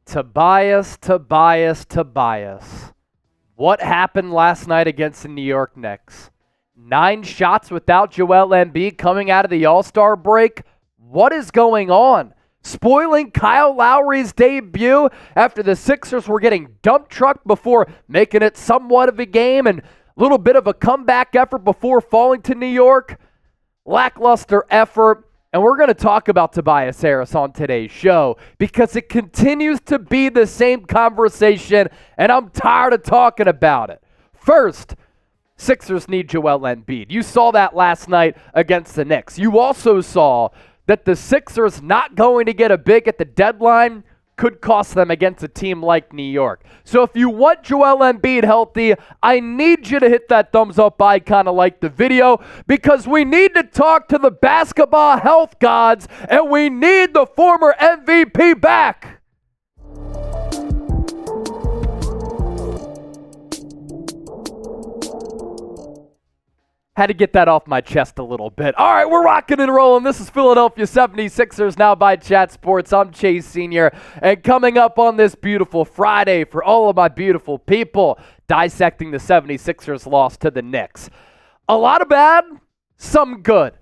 Tobias. What happened last night against the New York Knicks? 9 shots without Joel Embiid coming out of the All-Star break. What is going on? Spoiling Kyle Lowry's debut after the Sixers were getting dump trucked before making it somewhat of a game and a little bit of a comeback effort before falling to New York. Lackluster effort. And we're going to talk about Tobias Harris on today's show because it continues to be the same conversation, and I'm tired of talking about it. First, Sixers need Joel Embiid. You saw that last night against the Knicks. You also saw that the Sixers not going to get a big at the deadline could cost them against a team like New York. So if you want Joel Embiid healthy, I need you to hit that thumbs up icon and like the video because we need to talk to the basketball health gods and we need the former MVP back. Had to get that off my chest a little bit. All right, we're rocking and rolling. This is Philadelphia 76ers now by Chat Sports. I'm Chase Sr. And coming up on this beautiful Friday for all of my beautiful people, dissecting the 76ers loss to the Knicks. A lot of bad, some good.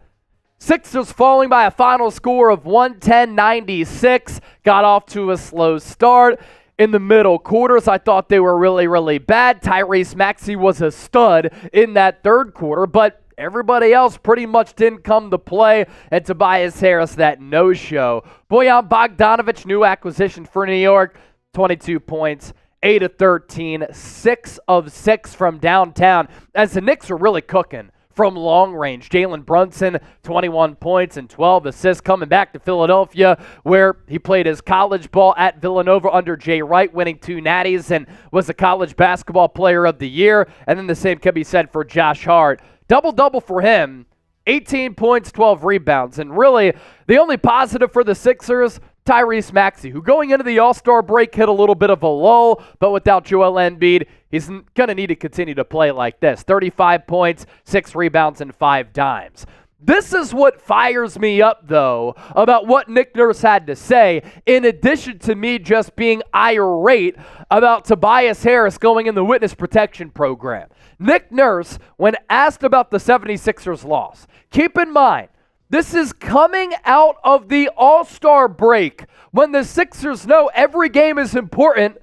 Sixers falling by a final score of 110-96. Got off to a slow start. In the middle quarters, I thought they were really, really bad. Tyrese Maxey was a stud in that third quarter, but everybody else pretty much didn't come to play. And Tobias Harris, that no-show. Bojan Bogdanovic, new acquisition for New York, 22 points, 8 of 13, 6 of 6 from downtown. As the Knicks are really cooking from long range. Jalen Brunson, 21 points and 12 assists, coming back to Philadelphia, where he played his college ball at Villanova under Jay Wright, winning 2 natties and was the college basketball player of the year. And then the same can be said for Josh Hart. Double-double for him, 18 points, 12 rebounds. And really, the only positive for the Sixers, Tyrese Maxey, who going into the All-Star break hit a little bit of a lull, but without Joel Embiid, he's going to need to continue to play like this. 35 points, 6 rebounds, and 5 dimes. This is what fires me up, though, about what Nick Nurse had to say, in addition to me just being irate about Tobias Harris going in the witness protection program. Nick Nurse, when asked about the 76ers loss, keep in mind, this is coming out of the All-Star break when the Sixers know every game is important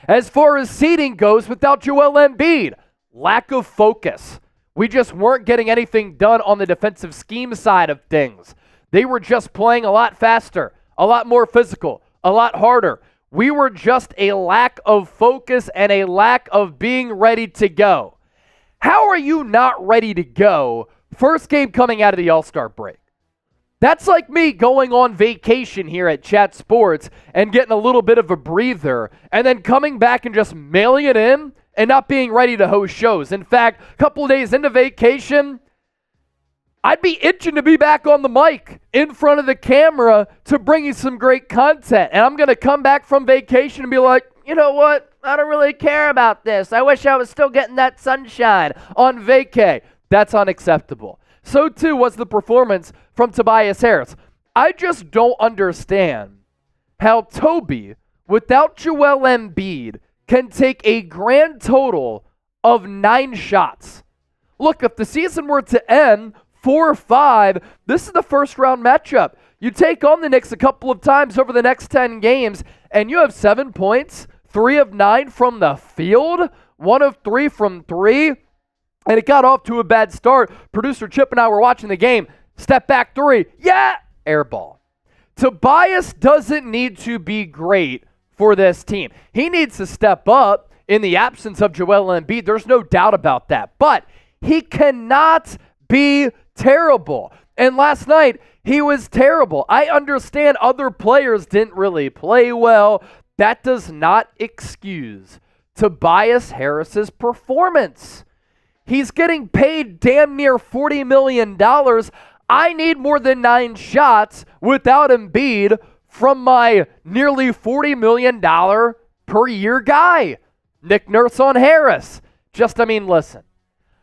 as far as seeding goes without Joel Embiid. Lack of focus. We just weren't getting anything done on the defensive scheme side of things. They were just playing a lot faster, a lot more physical, a lot harder. We were just a lack of focus and a lack of being ready to go. How are you not ready to go first game coming out of the All-Star break? That's like me going on vacation here at Chat Sports and getting a little bit of a breather and then coming back and just mailing it in and not being ready to host shows. In fact, a couple of days into vacation, I'd be itching to be back on the mic in front of the camera to bring you some great content. And I'm going to come back from vacation and be like, you know what? I don't really care about this. I wish I was still getting that sunshine on vacay. That's unacceptable. So too was the performance from Tobias Harris. I just don't understand how Toby, without Joel Embiid, can take a grand total of 9 shots. Look, if the season were to end 4-5, this is the first round matchup. You take on the Knicks a couple of times over the next 10 games, and you have 7 points, 3 of 9 from the field, 1 of 3 from 3. And it got off to a bad start. Producer Chip and I were watching the game. Step back 3. Yeah! Air ball. Tobias doesn't need to be great for this team. He needs to step up in the absence of Joel Embiid. There's no doubt about that. But he cannot be terrible. And last night, he was terrible. I understand other players didn't really play well. That does not excuse Tobias Harris's performance. He's getting paid damn near $40 million. I need more than 9 shots without Embiid from my nearly $40 million per year guy. Nick Nurse on Harris. Listen.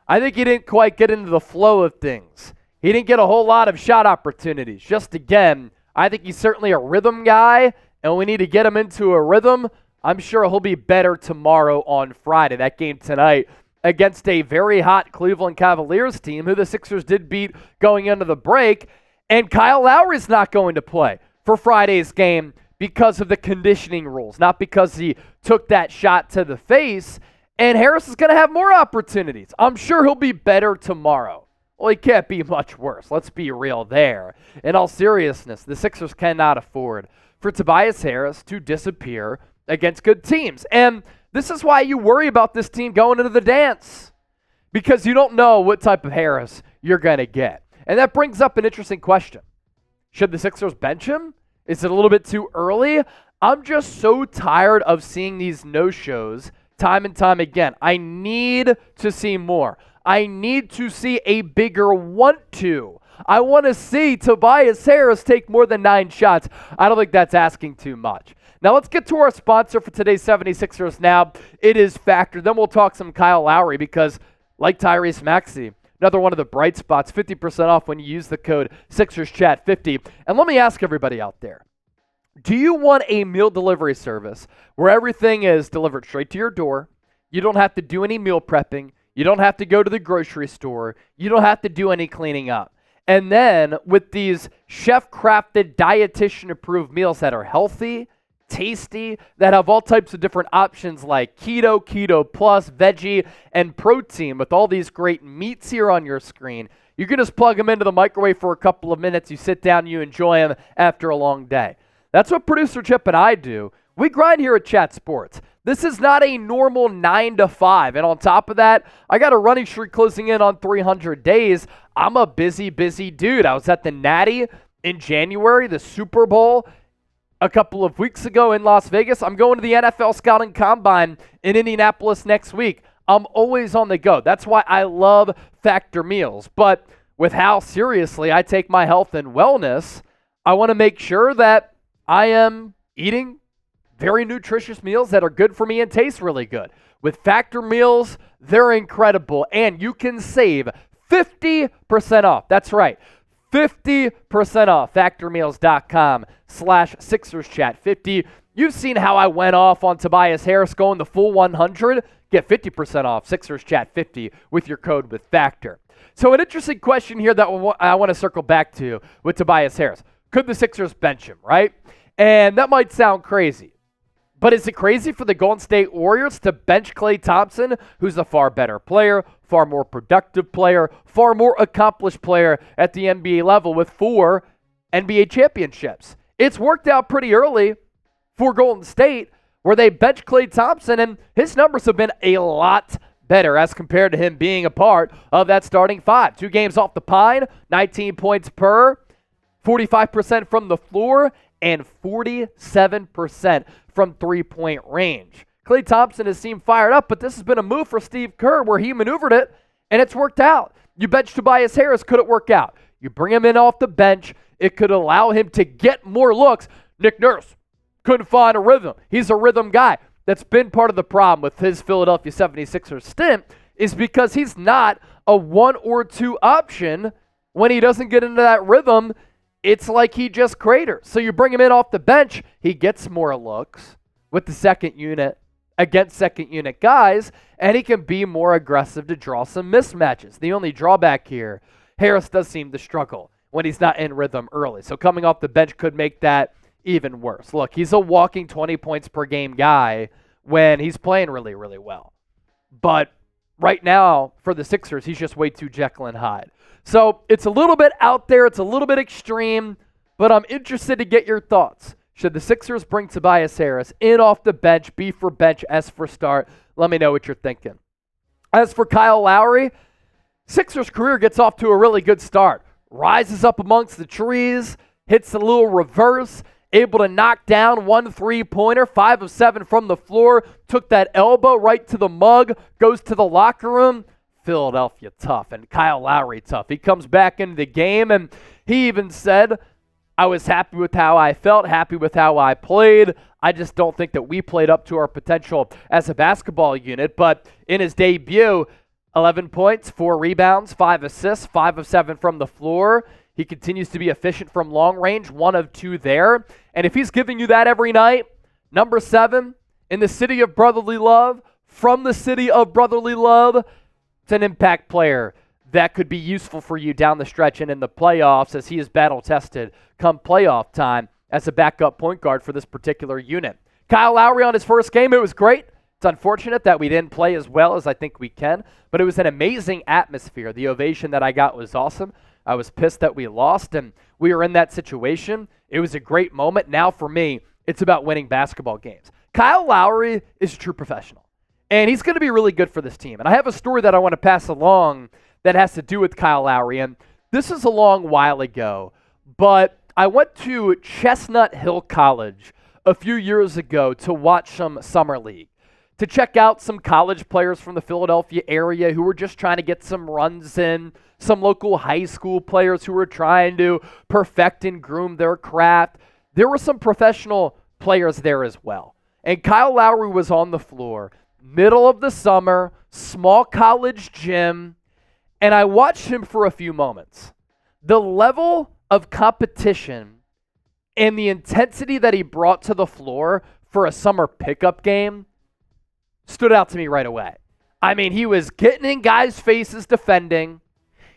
I think he didn't quite get into the flow of things. He didn't get a whole lot of shot opportunities. Just again, I think he's certainly a rhythm guy, and we need to get him into a rhythm. I'm sure he'll be better tomorrow on Friday. That game tonight against a very hot Cleveland Cavaliers team who the Sixers did beat going into the break. And Kyle Lowry's not going to play for Friday's game because of the conditioning rules, not because he took that shot to the face. And Harris is going to have more opportunities. I'm sure he'll be better tomorrow. Well, he can't be much worse. Let's be real there. In all seriousness, the Sixers cannot afford for Tobias Harris to disappear against good teams. And this is why you worry about this team going into the dance, because you don't know what type of Harris you're going to get. And that brings up an interesting question. Should the Sixers bench him? Is it a little bit too early? I'm just so tired of seeing these no-shows time and time again. I need to see more. I need to see a bigger want-to. I want to see Tobias Harris take more than 9 shots. I don't think that's asking too much. Now let's get to our sponsor for today's 76ers now. It is Factor. Then we'll talk some Kyle Lowry because, like Tyrese Maxey, another one of the bright spots, 50% off when you use the code SixersChat50. And let me ask everybody out there, do you want a meal delivery service where everything is delivered straight to your door? You don't have to do any meal prepping. You don't have to go to the grocery store. You don't have to do any cleaning up. And then with these chef-crafted, dietitian-approved meals that are healthy, tasty, that have all types of different options like keto, keto plus, veggie, and protein with all these great meats here on your screen, you can just plug them into the microwave for a couple of minutes. You sit down, you enjoy them after a long day. That's what producer Chip and I do. We grind here at Chat Sports. This is not a normal 9 to 5. And on top of that, I got a running streak closing in on 300 days. I'm a busy, busy dude. I was at the Natty in January, the Super Bowl a couple of weeks ago in Las Vegas. I'm going to the NFL Scouting Combine in Indianapolis next week. I'm always on the go. That's why I love Factor meals. But with how seriously I take my health and wellness, I want to make sure that I am eating very nutritious meals that are good for me and taste really good. With Factor meals, they're incredible, and you can save 50% off. That's right, 50% off. FactorMeals.com/SixersChat50. You've seen how I went off on Tobias Harris going the full 100. Get 50% off SixersChat50 with your code with Factor. So an interesting question here that I want to circle back to with Tobias Harris. Could the Sixers bench him, right? And that might sound crazy. But is it crazy for the Golden State Warriors to bench Klay Thompson, who's a far better player, far more productive player, far more accomplished player at the NBA level with 4 NBA championships? It's worked out pretty early for Golden State where they bench Klay Thompson, and his numbers have been a lot better as compared to him being a part of that starting 5. 2 games off the pine, 19 points per, 45% from the floor, and 47% from three-point range. Klay Thompson has seemed fired up, but this has been a move for Steve Kerr where he maneuvered it, and it's worked out. You bench Tobias Harris, could it work out? You bring him in off the bench, it could allow him to get more looks. Nick Nurse couldn't find a rhythm. He's a rhythm guy. That's been part of the problem with his Philadelphia 76ers stint is because he's not a 1 or 2 option. When he doesn't get into that rhythm, it's like he just craters. So you bring him in off the bench, he gets more looks with the second unit against second unit guys, and he can be more aggressive to draw some mismatches. The only drawback here, Harris does seem to struggle when he's not in rhythm early. So coming off the bench could make that even worse. Look, he's a walking 20 points per game guy when he's playing really, really well. But right now, for the Sixers, he's just way too Jekyll and Hyde. So it's a little bit out there. It's a little bit extreme, but I'm interested to get your thoughts. Should the Sixers bring Tobias Harris in off the bench, B for bench, S for start? Let me know what you're thinking. As for Kyle Lowry, Sixers' career gets off to a really good start. Rises up amongst the trees, hits a little reverse, able to knock down 1 3-pointer, 5 of 7 from the floor, took that elbow right to the mug, goes to the locker room. Philadelphia tough, and Kyle Lowry tough. He comes back into the game, and he even said, I was happy with how I felt, happy with how I played. I just don't think that we played up to our potential as a basketball unit. But in his debut, 11 points, 4 rebounds, 5 assists, 5 of 7 from the floor. He continues to be efficient from long range, 1 of 2 there. And if he's giving you that every night, number 7, in the city of brotherly love, from the city of brotherly love, it's an impact player that could be useful for you down the stretch and in the playoffs, as he is battle-tested come playoff time as a backup point guard for this particular unit. Kyle Lowry on his first game, it was great. It's unfortunate that we didn't play as well as I think we can, but it was an amazing atmosphere. The ovation that I got was awesome. I was pissed that we lost, and we were in that situation. It was a great moment. Now for me, it's about winning basketball games. Kyle Lowry is a true professional, and he's going to be really good for this team. And I have a story that I want to pass along that has to do with Kyle Lowry, and this is a long while ago, but I went to Chestnut Hill College a few years ago to watch some summer league, to check out some college players from the Philadelphia area who were just trying to get some runs in, some local high school players who were trying to perfect and groom their craft. There were some professional players there as well. And Kyle Lowry was on the floor, middle of the summer, small college gym, and I watched him for a few moments. The level of competition and the intensity that he brought to the floor for a summer pickup game stood out to me right away. I mean, he was getting in guys' faces defending.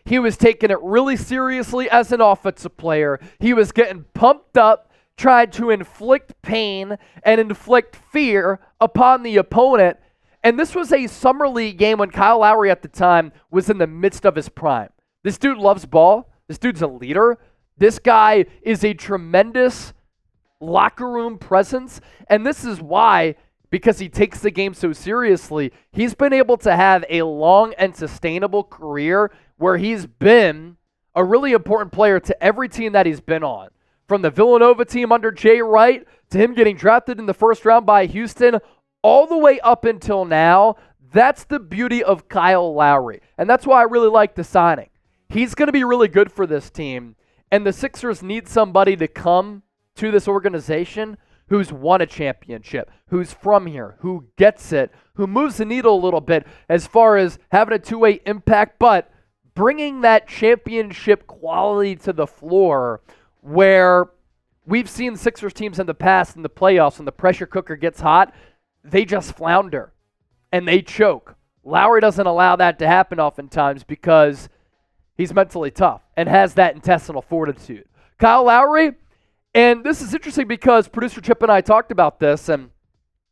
He was taking it really seriously as an offensive player. He was getting pumped up, tried to inflict pain and inflict fear upon the opponent. And this was a summer league game when Kyle Lowry at the time was in the midst of his prime. This dude loves ball. This dude's a leader. This guy is a tremendous locker room presence. And this is why, because he takes the game so seriously, he's been able to have a long and sustainable career where he's been a really important player to every team that he's been on. From the Villanova team under Jay Wright to him getting drafted in the first round by Houston, all the way up until now. That's the beauty of Kyle Lowry. And that's why I really like the signing. He's going to be really good for this team. And the Sixers need somebody to come to this organization who's won a championship, who's from here, who gets it, who moves the needle a little bit as far as having a two-way impact, but bringing that championship quality to the floor where we've seen Sixers teams in the past in the playoffs when the pressure cooker gets hot, they just flounder and they choke. Lowry doesn't allow that to happen oftentimes because he's mentally tough and has that intestinal fortitude. Kyle Lowry, and this is interesting because producer Chip and I talked about this, and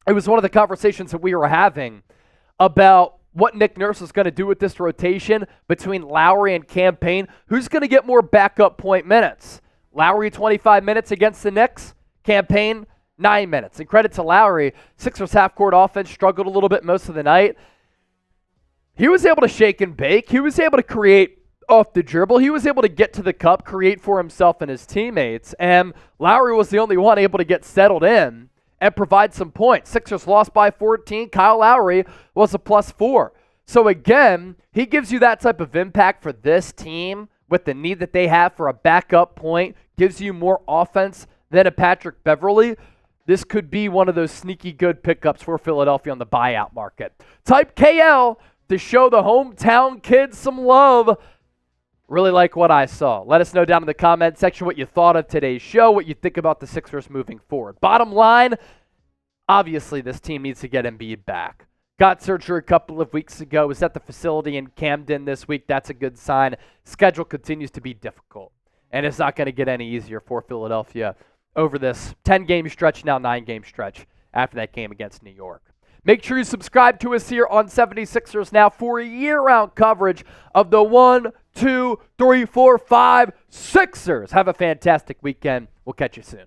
it was one of the conversations that we were having about what Nick Nurse is going to do with this rotation between Lowry and Cam Payne. Who's going to get more backup point minutes? Lowry 25 minutes against the Knicks, Cam Payne 9 minutes. And credit to Lowry, Sixers half-court offense struggled a little bit most of the night. He was able to shake and bake. He was able to create off the dribble. He was able to get to the cup, create for himself and his teammates. And Lowry was the only one able to get settled in and provide some points. Sixers lost by 14. Kyle Lowry was a +4. So again, he gives you that type of impact for this team with the need that they have for a backup point, gives you more offense than a Patrick Beverley. This could be one of those sneaky good pickups for Philadelphia on the buyout market. Type KL to show the hometown kids some love. Really like what I saw. Let us know down in the comment section what you thought of today's show, what you think about the Sixers moving forward. Bottom line, obviously this team needs to get Embiid back. Got surgery a couple of weeks ago. Was at the facility in Camden this week. That's a good sign. Schedule continues to be difficult, and it's not going to get any easier for Philadelphia over this 10-game stretch, now 9-game stretch after that game against New York. Make sure you subscribe to us here on 76ers Now for year-round coverage of the 1, 2, 3, 4, 5 Sixers. Have a fantastic weekend. We'll catch you soon.